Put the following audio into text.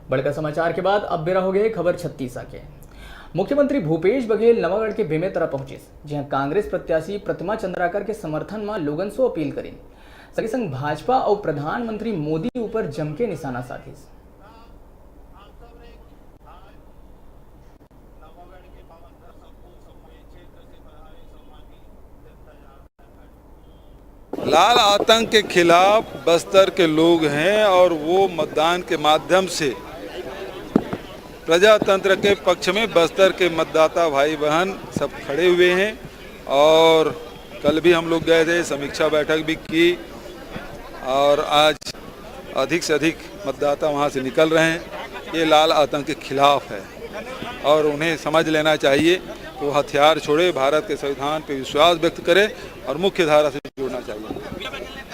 बड़का समाचार के बाद अब बेरा हो गए खबर 36 के। मुख्यमंत्री भूपेश बघेल नवागढ़ के बेमेतरा पहुंचे, जहां कांग्रेस प्रत्याशी प्रतिमा चंद्राकर के समर्थन में लोगन से अपील करी। सके संग भाजपा और प्रधानमंत्री मोदी ऊपर जम के निशाना साधिस। लाल आतंक के खिलाफ बस्तर के लोग हैं और वो मतदान के माध्यम से प्रजातंत्र के पक्ष में बस्तर के मतदाता भाई बहन सब खड़े हुए हैं। और कल भी हम लोग गए थे, समीक्षा बैठक भी की और आज अधिक से अधिक मतदाता वहां से निकल रहे हैं। ये लाल आतंक के खिलाफ है और उन्हें समझ लेना चाहिए, वो हथियार छोड़े, भारत के संविधान पर विश्वास व्यक्त करे और मुख्य धारा से जुड़ना चाहिए।